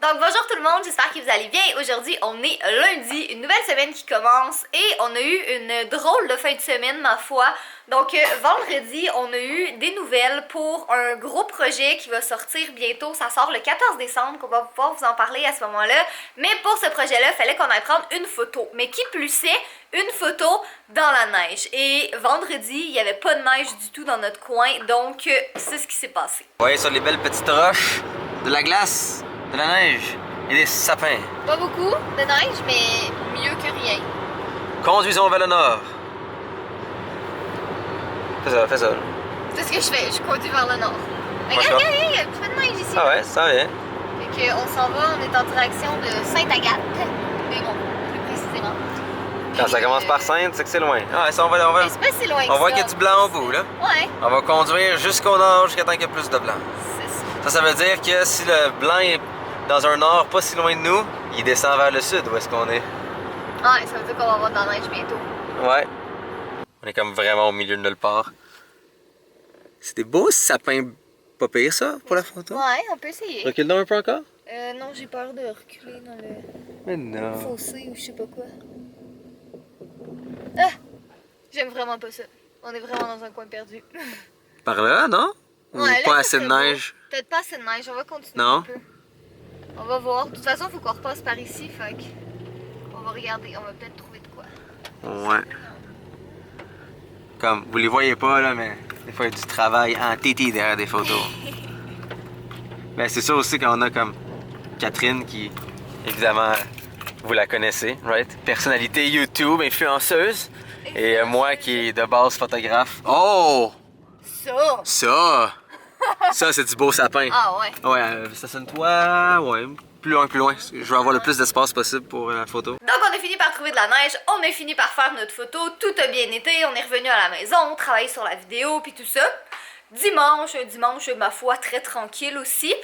Donc bonjour tout le monde, j'espère que vous allez bien. Aujourd'hui on est lundi, une nouvelle semaine qui commence et on a eu une drôle de fin de semaine ma foi. Donc vendredi on a eu des nouvelles pour un gros projet qui va sortir bientôt. Ça sort le 14 décembre qu'on va pouvoir vous en parler à ce moment-là. Mais pour ce projet-là, il fallait qu'on aille prendre une photo. Mais qui plus est, une photo dans la neige. Et vendredi, il n'y avait pas de neige du tout dans notre coin, donc c'est ce qui s'est passé. Ouais, sur les belles petites roches, de la glace, de la neige et des sapins. Pas beaucoup de neige, mais mieux que rien. Conduisons vers le nord. Fais ça. C'est ce que je fais, je conduis vers le nord. Moi, Regarde, il y a un petit peu de neige ici. Ah ouais, ça vient. Fait qu'on s'en va, on est en direction de Sainte-Agathe. Mais bon, plus précisément. Quand ça commence par Sainte, c'est que c'est loin. Ah ouais, ça, on va. Mais c'est pas si loin que On voit ça. qu'il y a du blanc au bout, là. Ouais, On va conduire jusqu'au nord jusqu'à temps qu'il y ait plus de blanc. c'est ça. Ça veut dire que si le blanc est dans un nord pas si loin de nous, il descend vers le sud. Où est-ce qu'on est? Ouais, ça veut dire qu'on va avoir de la neige bientôt. Ouais. On est comme vraiment au milieu de nulle part. C'est des beaux sapins, pas pire ça, pour la photo? Ouais, on peut essayer. Recule donc un peu encore? Non, j'ai peur de reculer dans le Mais non. fossé ou je sais pas quoi. Ah! J'aime vraiment pas ça. On est vraiment dans un coin perdu. Par là, non? Ou Ouais, là, pas ça assez de serait neige? beau. Peut-être pas assez de neige, on va continuer Non? un peu. On va voir. De toute façon, il faut qu'on repasse par ici, fait que on va regarder, on va peut-être trouver de quoi. Ouais. Comme, vous les voyez pas là, mais des fois il y a du travail en tété derrière des photos. Ben c'est ça aussi qu'on a comme Catherine qui, évidemment, vous la connaissez, right? Personnalité YouTube, influenceuse. Et moi qui est de base photographe. Oh! Ça! Ça! Ça, c'est du beau sapin. Ah ouais. Ouais, stationne-toi, ouais, plus loin, plus loin. Je veux avoir le plus d'espace possible pour la photo. Donc on a fini par trouver de la neige, on a fini par faire notre photo, tout a bien été, on est revenu à la maison, travailler sur la vidéo puis tout ça. Dimanche, un dimanche ma foi très tranquille aussi.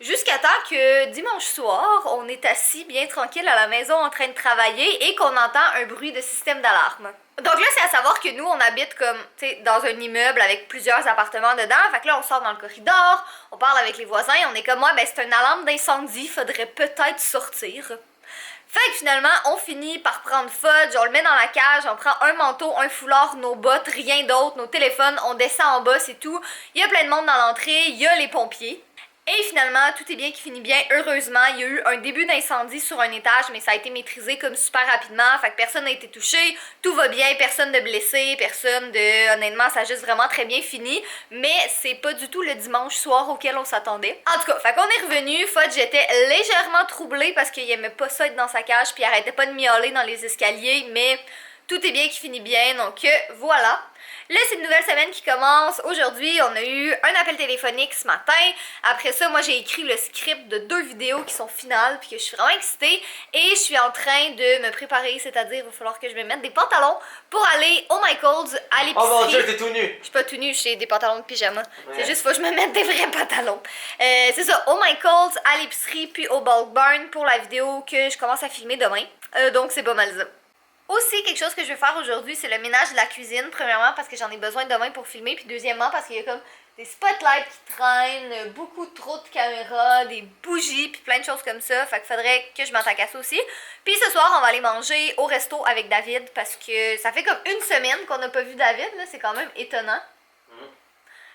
Jusqu'à temps que dimanche soir, on est assis bien tranquille à la maison en train de travailler et qu'on entend un bruit de système d'alarme. Donc là, c'est à savoir que nous, on habite comme, tu sais, dans un immeuble avec plusieurs appartements dedans. Fait que là, on sort dans le corridor, on parle avec les voisins, on est comme, ouais, ben c'est une alarme d'incendie, faudrait peut-être sortir. Fait que finalement, on finit par prendre fudge, on le met dans la cage, on prend un manteau, un foulard, nos bottes, rien d'autre, nos téléphones, on descend en bas, c'est tout. Il y a plein de monde dans l'entrée, il y a les pompiers. Et finalement, tout est bien qui finit bien. Heureusement, il y a eu un début d'incendie sur un étage, mais ça a été maîtrisé comme super rapidement. Fait que personne n'a été touché, tout va bien, personne de blessé, personne de... Honnêtement, ça a juste vraiment très bien fini. Mais c'est pas du tout le dimanche soir auquel on s'attendait. En tout cas, fait qu'on est revenu. Fudge était légèrement troublé parce qu'il aimait pas ça être dans sa cage, puis il arrêtait pas de miauler dans les escaliers, mais tout est bien qui finit bien, donc voilà. Là, c'est une nouvelle semaine qui commence. Aujourd'hui, on a eu un appel téléphonique ce matin. Après ça, moi, j'ai écrit le script de 2 vidéos qui sont finales, puis que je suis vraiment excitée. Et je suis en train de me préparer, c'est-à-dire, il va falloir que je me mette des pantalons pour aller au Michael's à l'épicerie. Oh mon Dieu, t'es tout nu! Je suis pas tout nu, j'ai des pantalons de pyjama. Ouais. C'est juste, faut que je me mette des vrais pantalons. C'est ça, au Michael's, à l'épicerie, puis au Bulk Barn pour la vidéo que je commence à filmer demain. Donc, c'est pas mal ça. Aussi, quelque chose que je vais faire aujourd'hui, c'est le ménage de la cuisine. Premièrement, parce que j'en ai besoin demain pour filmer. Puis deuxièmement, parce qu'il y a comme des spotlights qui traînent, beaucoup trop de caméras, des bougies, puis plein de choses comme ça. Fait qu'il faudrait que je m'attaque à ça aussi. Puis ce soir, on va aller manger au resto avec David. Parce que ça fait comme une semaine qu'on n'a pas vu David. Là, c'est quand même étonnant.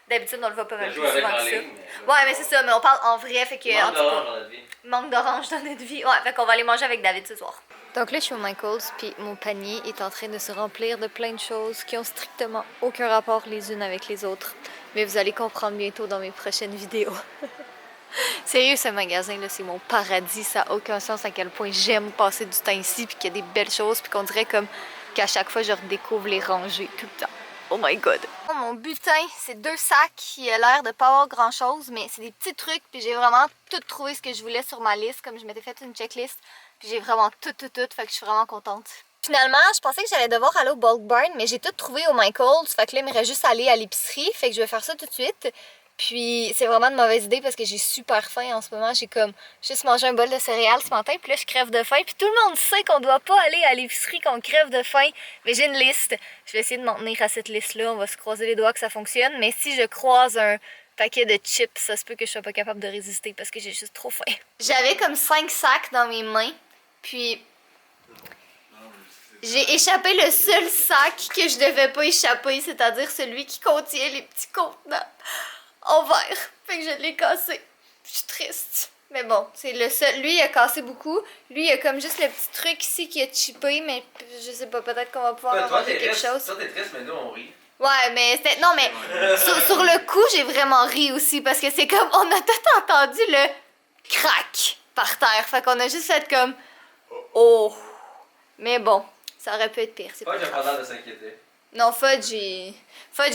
D'habitude, on le voit pas mal plus souvent que ça. Ouais, mais c'est ça, mais on parle en vrai, fait que... Manque d'orange dans notre vie. Manque d'orange dans notre vie. Ouais, fait qu'on va aller manger avec David ce soir. Donc là, je suis au Michael's, puis mon panier est en train de se remplir de plein de choses qui ont strictement aucun rapport les unes avec les autres. Mais vous allez comprendre bientôt dans mes prochaines vidéos. Sérieux, ce magasin-là, c'est mon paradis. Ça n'a aucun sens à quel point j'aime passer du temps ici, puis qu'il y a des belles choses, puis qu'on dirait comme qu'à chaque fois, je redécouvre les rangées tout le temps. Oh my god! Mon butin, c'est 2 sacs qui a l'air de pas avoir grand chose, mais c'est des petits trucs, puis j'ai vraiment tout trouvé ce que je voulais sur ma liste, comme je m'étais fait une checklist, puis j'ai vraiment tout, fait que je suis vraiment contente. Finalement, je pensais que j'allais devoir aller au Bulk Barn, mais j'ai tout trouvé au Michael's, fait que là, il me reste juste à aller à l'épicerie, fait que je vais faire ça tout de suite. Puis c'est vraiment une mauvaise idée parce que j'ai super faim en ce moment. J'ai comme juste mangé un bol de céréales ce matin, puis là je crève de faim. Puis tout le monde sait qu'on doit pas aller à l'épicerie quand on crève de faim. Mais j'ai une liste. Je vais essayer de m'en tenir à cette liste-là. On va se croiser les doigts que ça fonctionne. Mais si je croise paquet de chips, ça se peut que je sois pas capable de résister parce que j'ai juste trop faim. J'avais comme 5 sacs dans mes mains, puis j'ai échappé le seul sac que je devais pas échapper, c'est-à-dire celui qui contient les petits contenants en verre. Fait que je l'ai cassé. Je suis triste. Mais bon, c'est le seul. Lui, il a cassé beaucoup. Lui, il a comme juste le petit truc ici qui a chippé, mais je sais pas, peut-être qu'on va pouvoir en manger quelque chose. Toi, t'es triste, mais nous, on rit. Ouais, mais c'était. Non, mais sur le coup, j'ai vraiment ri aussi parce que c'est comme. On a tout entendu le crack par terre. Fait qu'on a juste fait comme. Oh. Mais bon, ça aurait pu être pire. C'est Pas pas j'ai grave. pas l'air de s'inquiéter. Non, Fudge, il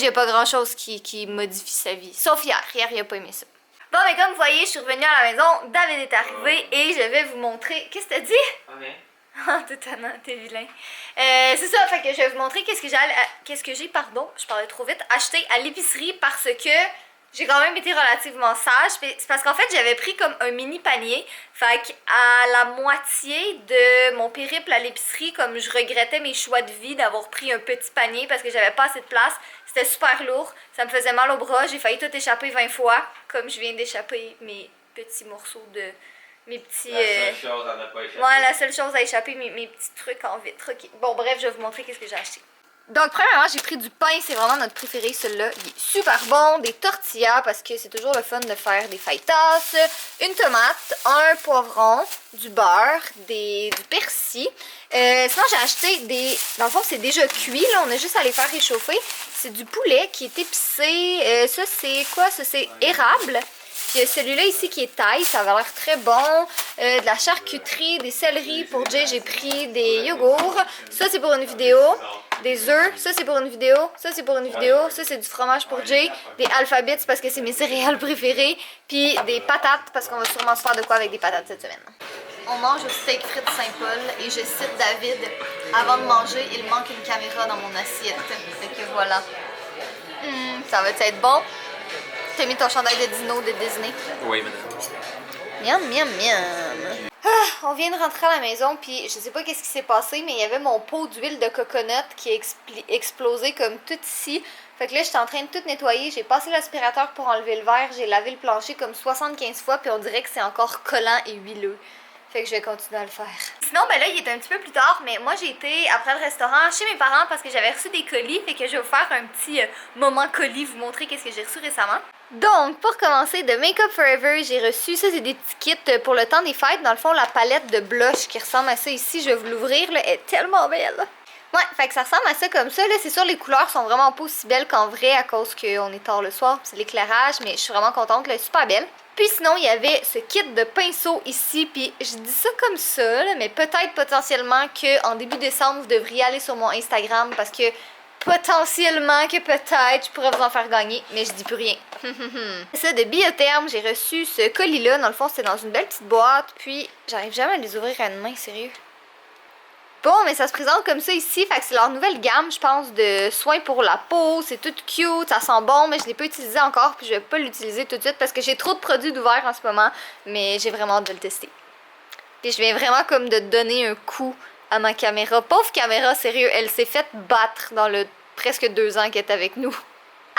y a pas grand chose qui modifie sa vie. Sauf hier. Hier, il a pas aimé ça. Bon, mais comme vous voyez, je suis revenue à la maison. David est arrivé et je vais vous montrer. Qu'est-ce que t'as dit? Ok. Ah, t'es tannant, t'es vilain. C'est ça, fait que je vais vous montrer qu'est-ce que j'ai, pardon, je parlais trop vite, acheté à l'épicerie parce que j'ai quand même été relativement sage. C'est parce qu'en fait, j'avais pris comme un mini panier. Fait qu'à la moitié de mon périple à l'épicerie, comme je regrettais mes choix de vie d'avoir pris un petit panier parce que j'avais pas assez de place, c'était super lourd, ça me faisait mal au bras, j'ai failli tout échapper 20 fois, comme je viens d'échapper mes petits morceaux de... Mes petits... La seule chose à ne pas échapper. Ouais, la seule chose à échapper, mes petits trucs en vitre. Okay. Bon, bref, je vais vous montrer qu'est-ce que j'ai acheté. Donc, premièrement, j'ai pris du pain. C'est vraiment notre préféré, celui-là. Il est super bon. Des tortillas, parce que c'est toujours le fun de faire des fajitas. Une tomate, un poivron, du beurre, du persil. Sinon, j'ai acheté des... Dans le fond, c'est déjà cuit, là. On a juste à les faire réchauffer. C'est du poulet qui est épicé. Ça, c'est quoi? Ça, c'est érable. Puis celui-là ici qui est taille, ça va l'air très bon. De la charcuterie, des céleris pour Jay, j'ai pris des yogourts. Ça c'est pour une vidéo. Des œufs, ça c'est pour une vidéo. Ça c'est pour une vidéo. Ça c'est du fromage pour Jay. Des alphabets parce que c'est mes céréales préférées. Puis des patates parce qu'on va sûrement se faire de quoi avec des patates cette semaine. On mange au steak frites Saint-Paul et je cite David, avant de manger, il manque une caméra dans mon assiette. Fait que voilà. Ça va être bon? T'as mis ton chandail de dino de Disney? Oui, madame. Miam, miam, miam. Ah, on vient de rentrer à la maison, puis je sais pas qu'est-ce qui s'est passé, mais il y avait mon pot d'huile de coconut qui a explosé comme tout ici. Fait que là, j'étais en train de tout nettoyer. J'ai passé l'aspirateur pour enlever le verre. J'ai lavé le plancher comme 75 fois, puis on dirait que c'est encore collant et huileux. Fait que je vais continuer à le faire. Sinon, ben là, il est un petit peu plus tard, mais moi, j'ai été après le restaurant chez mes parents parce que j'avais reçu des colis. Fait que je vais vous faire un petit moment colis, vous montrer qu'est-ce que j'ai reçu récemment. Donc, pour commencer, de Make Up Forever, j'ai reçu, ça c'est des petits kits pour le temps des fêtes. Dans le fond, la palette de blush qui ressemble à ça ici, je vais vous l'ouvrir, là, elle est tellement belle. Ouais, fait que ça ressemble à ça comme ça, là. C'est sûr, les couleurs sont vraiment pas aussi belles qu'en vrai à cause qu'on est tard le soir, c'est l'éclairage, mais je suis vraiment contente, là, elle est super belle. Puis sinon, il y avait ce kit de pinceaux ici, puis je dis ça comme ça, là, mais peut-être potentiellement qu'en début décembre, vous devriez aller sur mon Instagram parce que potentiellement que peut-être je pourrais vous en faire gagner, mais je dis plus rien. Ça, de Biotherm, j'ai reçu ce colis-là. Dans le fond, c'était dans une belle petite boîte, puis j'arrive jamais à les ouvrir à une main, sérieux. Bon, mais ça se présente comme ça ici, fait que c'est leur nouvelle gamme, je pense, de soins pour la peau. C'est tout cute, ça sent bon, mais je l'ai pas utilisé encore, puis je vais pas l'utiliser tout de suite parce que j'ai trop de produits d'ouvert en ce moment, mais j'ai vraiment hâte de le tester. Puis je viens vraiment comme de donner un coup à ma caméra. Pauvre caméra, sérieux, elle s'est faite battre dans le presque 2 ans qu'elle est avec nous.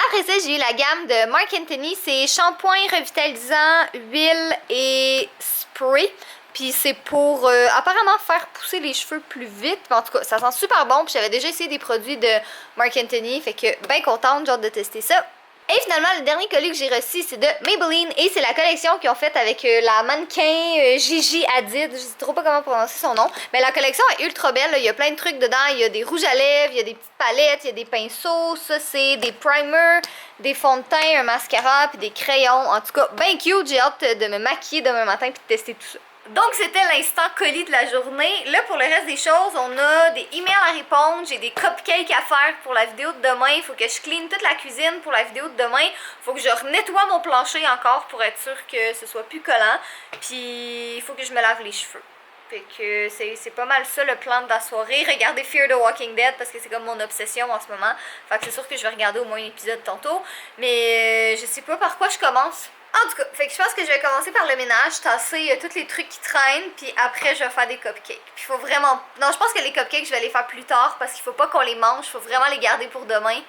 Après ça, j'ai eu la gamme de Marc Anthony, c'est shampoing revitalisant, huile et spray. Puis c'est pour apparemment faire pousser les cheveux plus vite. En tout cas, ça sent super bon. Puis j'avais déjà essayé des produits de Marc Anthony. Fait que bien contente, j'ai hâte de tester ça. Et finalement, le dernier colis que j'ai reçu, c'est de Maybelline. Et c'est la collection qu'ils ont faite avec la mannequin Gigi Hadid. Je sais trop pas comment prononcer son nom. Mais la collection est ultra belle. Là. Il y a plein de trucs dedans. Il y a des rouges à lèvres, il y a des petites palettes, il y a des pinceaux. Ça, c'est des primers, des fonds de teint, un mascara, puis des crayons. En tout cas, bien cute. J'ai hâte de me maquiller demain matin puis de tester tout ça. Donc, c'était l'instant colis de la journée. Là, pour le reste des choses, on a des emails à répondre. J'ai des cupcakes à faire pour la vidéo de demain. Il faut que je clean toute la cuisine pour la vidéo de demain. Il faut que je nettoie mon plancher encore pour être sûr que ce soit plus collant. Puis, il faut que je me lave les cheveux. Fait que c'est pas mal ça le plan de la soirée. Regardez Fear the Walking Dead parce que c'est comme mon obsession en ce moment. Fait que c'est sûr que je vais regarder au moins un épisode tantôt. Mais je sais pas par quoi je commence. En tout cas, fait que je pense que je vais commencer par le ménage, tasser tous les trucs qui traînent, puis après je vais faire des cupcakes. Puis il faut vraiment... Non, je pense que les cupcakes, je vais les faire plus tard parce qu'il faut pas qu'on les mange, il faut vraiment les garder pour demain.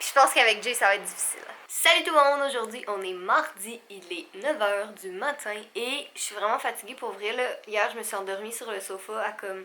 Puis je pense qu'avec Jay, ça va être difficile. Salut tout le monde, aujourd'hui on est mardi, il est 9h du matin et je suis vraiment fatiguée pour vrai là. Hier je me suis endormie sur le sofa à comme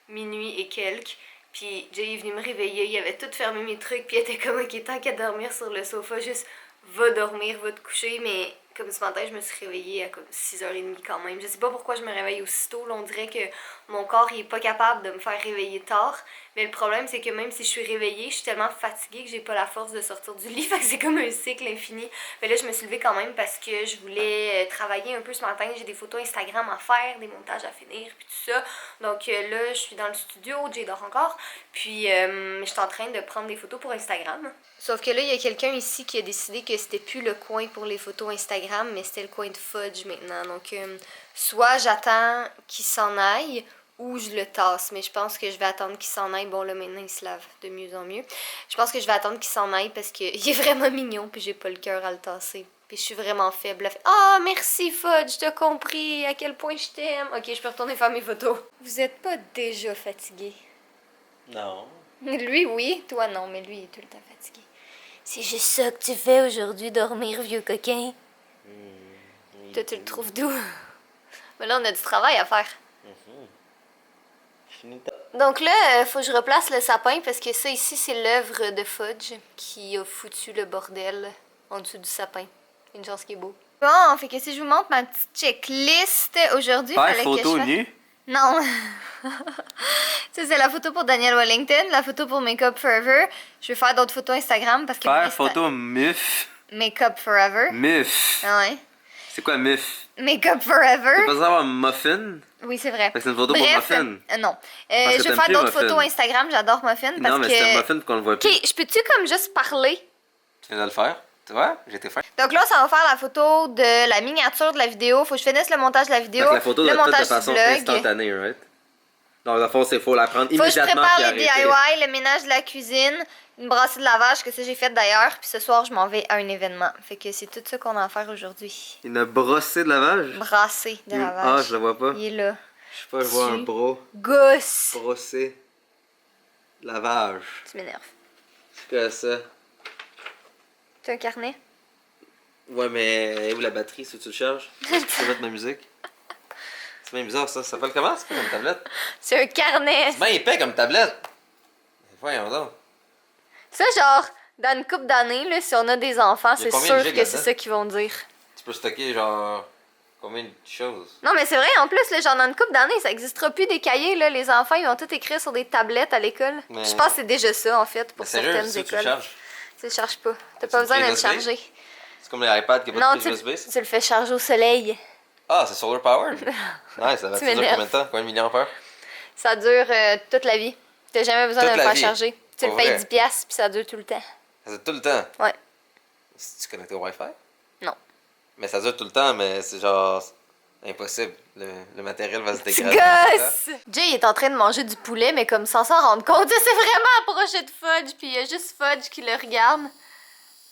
minuit et quelques. Puis Jay est venu me réveiller, il avait tout fermé mes trucs puis il était comme ok tant qu'à dormir sur le sofa, juste va dormir, va te coucher. Mais comme ce matin je me suis réveillée à comme 6h30 quand même. Je sais pas pourquoi je me réveille aussitôt, là, on dirait que mon corps il est pas capable de me faire réveiller tard. Mais le problème, c'est que même si je suis réveillée, je suis tellement fatiguée que j'ai pas la force de sortir du lit. Fait que c'est comme un cycle infini. Mais là, je me suis levée quand même parce que je voulais travailler un peu ce matin. J'ai des photos Instagram à faire, des montages à finir, puis tout ça. Donc là, je suis dans le studio, Jay dort encore. Puis je suis en train de prendre des photos pour Instagram. Sauf que là, il y a quelqu'un ici qui a décidé que c'était plus le coin pour les photos Instagram, mais c'était le coin de Fudge maintenant. Donc soit j'attends qu'il s'en aille, ou je le tasse, mais je pense que je vais attendre qu'il s'en aille. Bon là maintenant il se lave de mieux en mieux. Je pense que je vais attendre qu'il s'en aille parce qu'il est vraiment mignon puis j'ai pas le cœur à le tasser. Puis je suis vraiment faible. Ah, merci Fudge, t'as compris à quel point je t'aime. Ok, je peux retourner faire mes photos. Vous êtes pas déjà fatigué? Non. Lui oui, toi non, mais lui il est tout le temps fatigué. C'est juste ça que tu fais aujourd'hui, dormir, vieux coquin? Toi tu le trouves doux? Mais là on a du travail à faire. Donc là, faut que je replace le sapin parce que ça ici, c'est l'œuvre de Fudge qui a foutu le bordel en dessous du sapin. Une chance qui est beau. Bon, fait que si je vous montre ma petite checklist, aujourd'hui, il fallait que je fasse... nue? Non. Ça, c'est la photo pour Daniel Wellington, la photo pour Makeup Forever. Je vais faire d'autres photos Instagram parce que... Faire photo MUF. Makeup Forever. MUF. Ah ouais. C'est quoi MUF? Makeup Forever. C'est pas ça avoir muffin? Oui, c'est vrai. Fait que c'est une photo Bref, pour muffin. Non. Parce que Je vais t'aimes faire plus d'autres muffin. photos Instagram. J'adore Muffin parce Non, mais que... c'est un muffin qu'on le voit plus. Ok, je peux-tu comme juste parler? Tu viens de le faire? Tu vois? J'étais fait. Donc là, ça va faire la photo de la miniature de la vidéo. Faut que je finisse le montage de la vidéo, La photo le doit être montage faite de façon du vlog. instantanée, right? Donc, dans le fond, c'est faut la prendre Faut que je immédiatement. prépare puis les arrêter. DIY, le ménage de la cuisine, une brassée de lavage, que ça j'ai fait d'ailleurs. Puis ce soir, je m'en vais à un événement. Fait que c'est tout ça qu'on a à faire aujourd'hui. Une brossée de lavage? Brassée de lavage. Ah, je le vois pas. Il est là. Je sais pas, je vois un bro. Gosse. Brossé. Lavage. Tu m'énerves. C'est quoi ça? Tu as un carnet? Ouais, mais où la batterie, si tu le charges? Est-ce que tu peux mettre ma musique? C'est bien bizarre ça. Ça s'appelle comment? C'est pas comme tablette? C'est un carnet. C'est bien épais comme tablette. Voyons donc. Ça, genre, dans une couple d'années, là, si on a des enfants, Il y a c'est combien sûr de gigs que c'est là-dedans? ça qu'ils vont dire. Tu peux stocker genre combien de choses? Non, mais c'est vrai, en plus, là, genre, dans une couple d'années, ça n'existera plus des cahiers, là. Les enfants, ils vont tout écrire sur des tablettes à l'école. Mais- Je pense que c'est déjà ça, en fait, pour Mais sérieux, certaines ça, tu le écoles. charges? Tu le charges pas. T'as Tu pas le besoin fais de le USB? charger. C'est comme les iPads qui n'ont Non, pas de tu, prise USB? tu le fais charger au soleil. Ah, c'est solar powered? Nice, ça va Tu durer m'énerves. combien de temps? Combien de milliampères? Ça dure toute la vie. T'as jamais besoin Toute de le la faire vie? charger. Tu le Pour payes vrai? 10$ puis ça dure tout le temps. Ça dure tout le temps? Ouais. Si tu connecté au Wi-Fi? Non. Mais ça dure tout le temps, mais c'est genre impossible. Le matériel va se Tu dégrader. Hein? gosses! Jay est en train de manger du poulet, mais comme sans s'en rendre compte, c'est vraiment approché de Fudge, puis il y a juste Fudge qui le regarde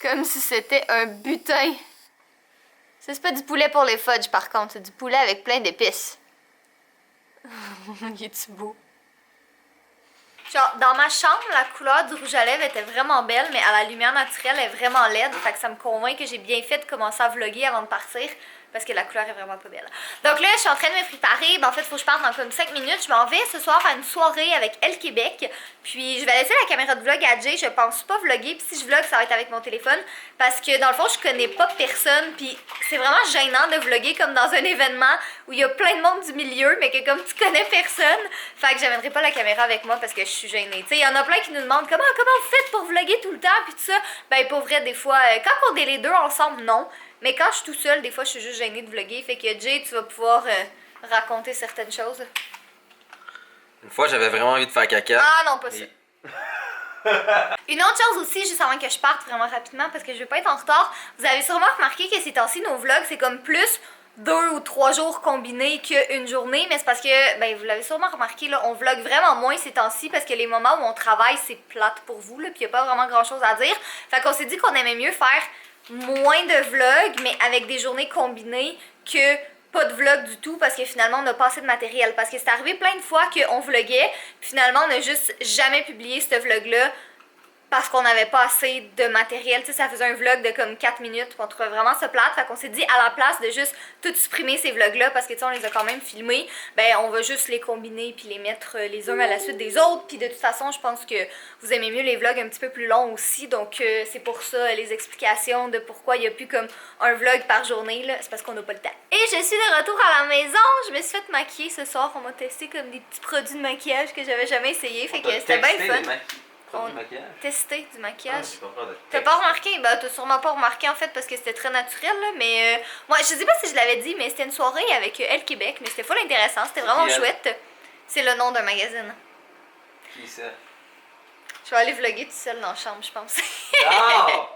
comme si c'était un butin. Ça, c'est pas du poulet pour les Fudge, par contre, c'est du poulet avec plein d'épices. Il est-tu beau? Genre, dans ma chambre, la couleur du rouge à lèvres était vraiment belle, mais à la lumière naturelle, elle est vraiment laide. Fait que ça me convainc que j'ai bien fait de commencer à vlogger avant de partir, parce que la couleur est vraiment pas belle. Donc là, je suis en train de me préparer. Ben, en fait, il faut que je parte dans comme 5 minutes. Je m'en vais ce soir à une soirée avec Elle Québec. Puis je vais laisser la caméra de vlog à Jay. Je pense pas vlogger. Puis si je vlog, ça va être avec mon téléphone. Parce que dans le fond, je connais pas personne. Puis c'est vraiment gênant de vlogger comme dans un événement où il y a plein de monde du milieu, mais que comme tu connais personne. Fait que j'amènerai pas la caméra avec moi parce que je suis gênée. Tu sais, il y en a plein qui nous demandent comment vous faites pour vlogger tout le temps. Puis tout ça. Ben pour vrai, des fois, quand on est les deux ensemble, non. Mais quand je suis tout seul, des fois, je suis juste gênée de vlogger. Fait que Jay, tu vas pouvoir raconter certaines choses. Une fois, j'avais vraiment envie de faire caca. Ah non, pas ça. Une autre chose aussi, juste avant que je parte vraiment rapidement, parce que je veux pas être en retard, vous avez sûrement remarqué que ces temps-ci, nos vlogs, c'est comme plus 2 ou 3 jours combinés qu'une journée, mais c'est parce que, ben vous l'avez sûrement remarqué, là, on vlog vraiment moins ces temps-ci parce que les moments où on travaille, c'est plate pour vous, là, puis y a pas vraiment grand-chose à dire. Fait qu'on s'est dit qu'on aimait mieux faire moins de vlogs, mais avec des journées combinées que pas de vlog du tout parce que finalement on a pas assez de matériel. Parce que c'est arrivé plein de fois qu'on vloguait, puis finalement on a juste jamais publié ce vlog-là parce qu'on n'avait pas assez de matériel. Tu sais, ça faisait un vlog de comme 4 minutes, puis on trouvait vraiment ça plate. Fait qu'on s'est dit, à la place de juste tout supprimer ces vlogs-là, parce que tu sais, on les a quand même filmés, ben on va juste les combiner puis les mettre les uns à la suite des autres. Puis de toute façon, je pense que vous aimez mieux les vlogs un petit peu plus longs aussi. Donc c'est pour ça, les explications de pourquoi il n'y a plus comme un vlog par journée, là, c'est parce qu'on n'a pas le temps. Et je suis de retour à la maison. Je me suis fait maquiller ce soir. On m'a testé comme des petits produits de maquillage que j'avais jamais essayé. Fait que c'était bien fun. On testé du maquillage. T'as pas remarqué? Ben t'as sûrement pas remarqué en fait parce que c'était très naturel là, mais moi je sais pas si je l'avais dit, mais c'était une soirée avec Elle Québec, mais c'était full intéressant, c'était vraiment chouette. C'est le nom d'un magazine. Qui ça? Je vais aller vlogger tout seul dans la chambre, je pense. Non!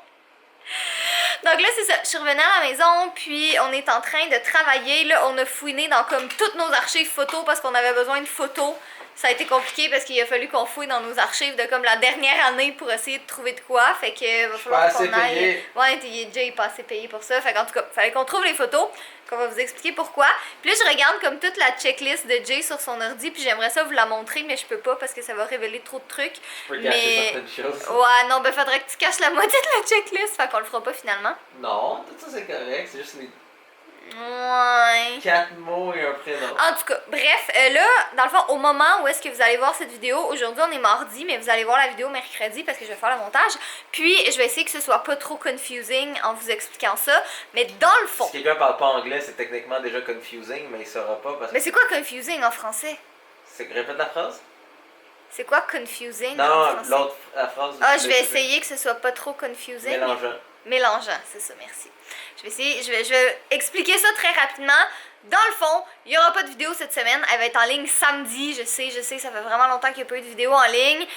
Donc là, c'est ça. Je suis revenue à la maison, puis on est en train de travailler. Là, on a fouiné dans comme toutes nos archives photos parce qu'on avait besoin de photos. Ça a été compliqué parce qu'il a fallu qu'on fouille dans nos archives de comme la dernière année pour essayer de trouver de quoi. Fait que va falloir qu'on aille. Ouais, t'es déjà pas assez payé pour ça. Fait qu'en tout cas, fallait qu'on trouve les photos, qu'on va vous expliquer pourquoi. Puis là, je regarde comme toute la checklist de Jay sur son ordi, puis j'aimerais ça vous la montrer, mais je peux pas parce que ça va révéler trop de trucs. Tu peux cacher certaines choses. Ouais, non, ben faudrait que tu caches la moitié de la checklist, fait qu'on le fera pas finalement. Non, tout ça c'est correct, c'est juste les Ouais. 4 mots et un prénom. En tout cas, bref, là, dans le fond, au moment où est-ce que vous allez voir cette vidéo, aujourd'hui on est mardi, mais vous allez voir la vidéo mercredi parce que je vais faire le montage. Puis, je vais essayer que ce soit pas trop confusing en vous expliquant ça. Mais dans le fond... Si quelqu'un parle pas anglais, c'est techniquement déjà confusing, mais il saura pas parce que... Mais c'est quoi confusing en français? Répète la phrase. C'est quoi confusing non, en français? Non, la phrase... Ah, je vais essayer que ce soit pas trop confusing. Mélangeant. Mélangeant, c'est ça, merci. Je vais essayer, je vais expliquer ça très rapidement. Dans le fond, il n'y aura pas de vidéo cette semaine. Elle va être en ligne samedi. Je sais, ça fait vraiment longtemps qu'il n'y a pas eu de vidéo en ligne.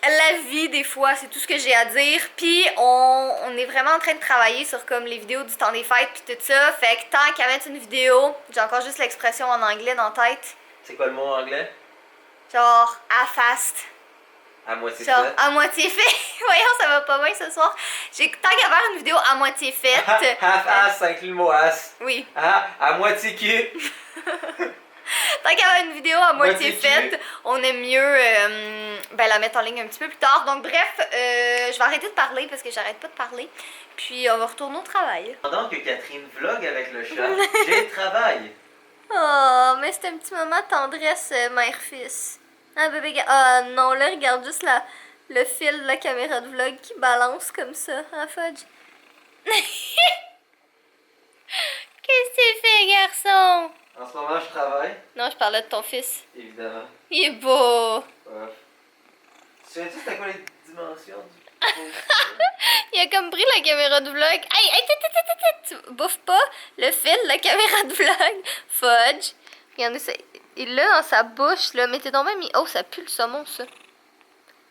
La vie, des fois, c'est tout ce que j'ai à dire. Puis, on est vraiment en train de travailler sur comme les vidéos du temps des fêtes puis tout ça. Fait que tant qu'à mettre une vidéo, j'ai encore juste l'expression en anglais dans la tête. C'est quoi le mot en anglais? Genre, à fast. À moitié genre, fait. à moitié fait. Voyons, ça va pas bien ce soir. Tant qu'à faire une vidéo à moitié faite. Half-ass, ça inclut le mot ass. Oui. À moitié cul. Tant qu'à faire une vidéo à moitié faite, on aime mieux la mettre en ligne un petit peu plus tard. Donc bref, je vais arrêter de parler parce que j'arrête pas de parler. Puis on va retourner au travail. Pendant que Catherine vlog avec le chat, j'ai travail. Oh, mais c'est un petit moment de tendresse mère-fils. Ah bébé, ah non, là regarde juste le fil de la caméra de vlog qui balance comme ça, hein Fudge? Qu'est-ce que tu fais, garçon? En ce moment, je travaille. Non, je parlais de ton fils. Évidemment. Il est beau. Ouais. Tu sais, c'était quoi les dimensions du Il a comme pris la caméra de vlog. Hey, tu bouffes pas le fil de la caméra de vlog. Fudge. Regardez ça. Il l'a dans sa bouche, là. Mais t'es donc même... Oh, ça pue le saumon, ça.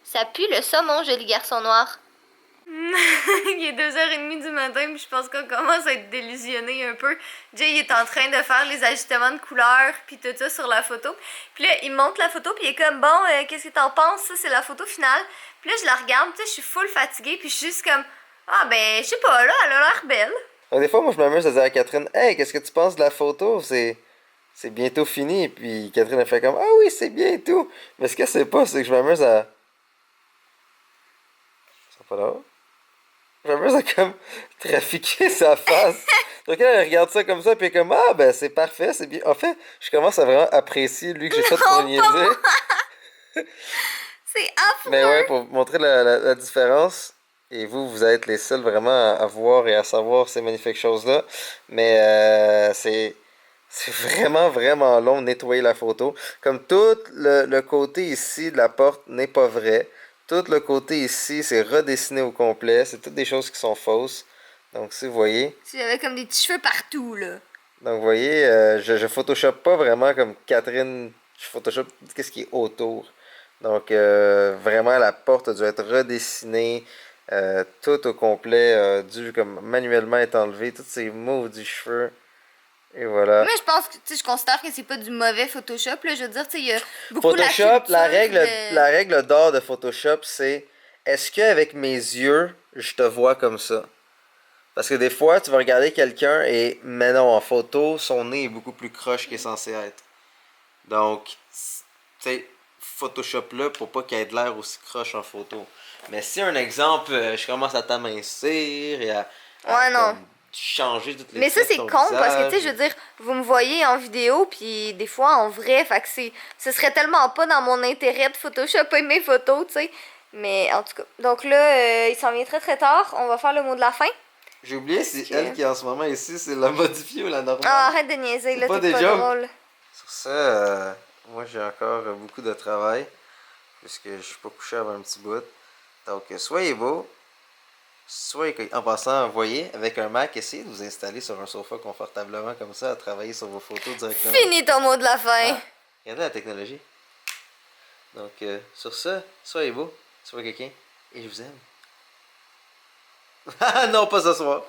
Ça pue le saumon, joli garçon noir. Il est 2h30 du matin, puis je pense qu'on commence à être délusionné un peu. Jay, il est en train de faire les ajustements de couleurs, puis tout ça sur la photo. Puis là, il monte la photo, puis il est comme, bon, qu'est-ce que t'en penses? Ça, c'est la photo finale. Puis là, je la regarde, tu sais, je suis full fatiguée, puis je suis juste comme, ah ben, je sais pas, là, elle a l'air belle. Alors, des fois, moi, je m'amuse à dire à Catherine, hey, qu'est-ce que tu penses de la photo? C'est bientôt fini. Puis Catherine a fait comme, ah oui, c'est bientôt. Mais ce qu'elle sait pas, c'est que je m'amuse à. C'est pas là? Je m'amuse à comme trafiquer sa face. Donc elle regarde ça comme ça, puis elle est comme, ah ben c'est parfait, c'est bien. En fait, je commence à vraiment apprécier lui que j'ai fait pour niaiser. C'est affreux. Mais ouais, pour montrer la différence. Et vous êtes les seuls vraiment à voir et à savoir ces magnifiques choses-là. Mais c'est vraiment, vraiment long de nettoyer la photo. Comme tout le côté ici de la porte n'est pas vrai. Tout le côté ici, c'est redessiné au complet. C'est toutes des choses qui sont fausses. Donc, si vous voyez. J'avais comme des petits cheveux partout, là. Donc, vous voyez, je Photoshop pas vraiment comme Catherine. Je Photoshop qu'est-ce qui est autour. Donc, vraiment, la porte a dû être redessinée. Tout au complet, dû comme manuellement être enlevé. Tous ces maudits cheveux. Et voilà. Mais je pense que, tu sais, je considère que c'est pas du mauvais Photoshop, là. Je veux dire, tu sais, il y a beaucoup Photoshop, la règle d'or de Photoshop, c'est est-ce qu'avec mes yeux, je te vois comme ça? Parce que des fois, tu vas regarder quelqu'un et, mais non, en photo, son nez est beaucoup plus croche qu'il est censé être. Donc, tu sais, Photoshop là pour pas qu'il ait de l'air aussi croche en photo. Mais si un exemple, je commence à t'amincir et à Ouais, non. comme, changer toutes les Mais ça, traits c'est de ton con parce que, tu sais, visage. je veux dire, vous me voyez en vidéo, puis des fois en vrai, fait que ce serait tellement pas dans mon intérêt de photoshopper mes photos, tu sais. Mais en tout cas. Donc là, il s'en vient très très tard. On va faire le mot de la fin. J'ai oublié, Parce c'est que- elle qui en ce moment ici, c'est la modifiée ou la normale. Ah, arrête de niaiser, C'est là, pas t'es des pas jokes. drôle. Sur ça, moi j'ai encore beaucoup de travail, puisque je suis pas couché avant un petit bout. Donc, soyez beau, en passant, vous voyez, avec un Mac, essayez de vous installer sur un sofa confortablement comme ça, à travailler sur vos photos directement. Finis ton mot de la fin. Ah, regardez la technologie. Donc, sur ça, soyez beau, soyez quelqu'un, et je vous aime. Ah non, pas ce soir.